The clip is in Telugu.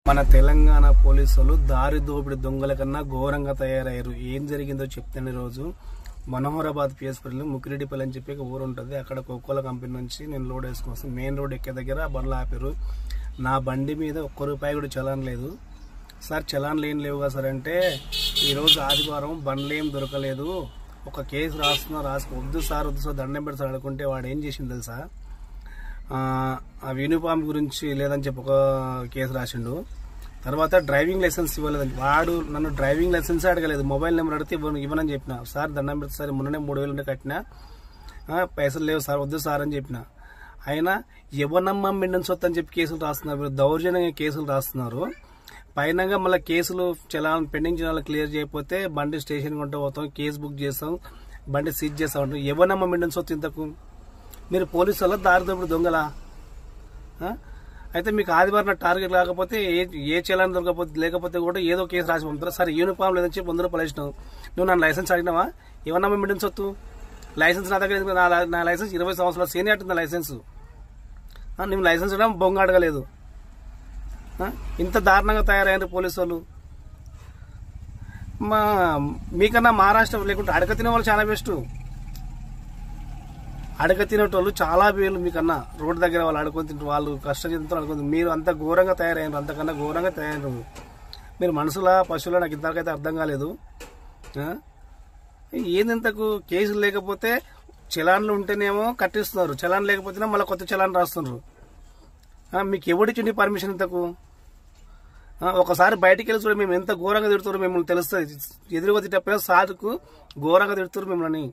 మన తెలంగాణ పోలీసులు దారి దోపిడి దొంగల కన్నా ఘోరంగా తయారయ్యారు. ఏం జరిగిందో చెప్తాను. రోజు మనోహరాబాద్ పిఎస్పల్లి ముకిరెడ్డిపల్లి అని చెప్పి ఒక ఊరు ఉంటుంది. అక్కడ కోకోలా కంపెనీ నుంచి నేను లోడ్ వేసుకొస్తాను. మెయిన్ రోడ్ ఎక్కే దగ్గర బండ్లు ఆపారు. నా బండి మీద ₹1 కూడా చలాన్ లేదు. సార్ చలాన్లు ఏం లేవు కదా సార్ అంటే, ఈరోజు ఆదివారం బండ్లు ఏం దొరకలేదు, ఒక కేసు వద్దు సార్ దండం పెడతారు అనుకుంటే వాడు ఏం చేసింది తెలుసా, ఆ యూనిఫామ్ గురించి లేదని చెప్పి ఒక కేసు రాసిండు. తర్వాత డ్రైవింగ్ లైసెన్స్ ఇవ్వలేదని వాడు నన్ను డ్రైవింగ్ లైసెన్స్ అడగలేదు, మొబైల్ నెంబర్ అడిగితే ఇవ్వనని చెప్పిన. సార్ దండం పెడతా సార్, మొన్ననే 3,000 ఉంటే కట్టినా, పైసలు లేవు సార్ వద్దు సార్ అని చెప్పిన. అయినా ఎవరమ్మా మిండన్ సొత్తు అని చెప్పి కేసులు రాస్తున్నారు, దౌర్జన్యంగా కేసులు రాస్తున్నారు. పైనగా మళ్ళీ కేసులు చలాన్ పెండింగ్ చలాన్ క్లియర్ చేయకపోతే బండి స్టేషన్ కొంటూ పోతాం, కేసు బుక్ చేస్తాం, బండి సీజ్ చేస్తాం అంటారు. ఎవరమ్మా మిండన్ సొత్తు ఇంతకు? మీరు పోలీసు వల్ల దారి దోపిడి దొంగలా? అయితే మీకు ఆదివారం టార్గెట్ కాకపోతే ఏ చలాన్ లేకపోతే కూడా ఏదో కేసు రాసి పంపుతారు. సరే యూనిఫామ్ లేదని చెప్పి ₹100 ఇచ్చినావు, నువ్వు నన్ను లైసెన్స్ అడిగినావా? ఏమన్నా మిండన్ సొత్తు? లైసెన్స్ నా దగ్గర, నా లైసెన్స్ 20 సంవత్సరాలు సీనియర్ నా లైసెన్స్, నువ్వు లైసెన్స్ ఇవ్వడం బొంగ అడగలేదు. ఇంత దారుణంగా తయారయ్యారు పోలీసు వాళ్ళు. మీకన్నా మహారాష్ట్ర లేకుంటే అడగ తినే వాళ్ళు చాలా బెస్ట్. అడగ తినేటోళ్ళు చాలా వేలు మీకన్నా. రోడ్డు దగ్గర వాళ్ళు అడుకొని తింటారు, వాళ్ళు కష్టజీతంతో అడుగుతుంది. మీరు అంత ఘోరంగా తయారయ్యారు, అంతకన్నా ఘోరంగా తయారయ్యారు. మీరు మనుషుల పశువుల నాకు ఇంతకైతే అర్థం కాలేదు. ఏందింతకు కేసులు లేకపోతే చలాన్లు ఉంటేనేమో కట్టిస్తున్నారు, చలాన్ లేకపోతేనే మళ్ళీ కొత్త చలాన్ రాస్తున్నారు. మీకు ఎవడిచ్చిండి పర్మిషన్ ఇంతకు? ఒకసారి బయటికి వెళ్ళి చూడ మేము ఎంత ఘోరంగా తిడుతున్నారు మిమ్మల్ని తెలుస్తుంది. ఎదురుగా తిట్టకపోయినా సార్కు ఘోరంగా తిడుతున్నారు మిమ్మల్ని.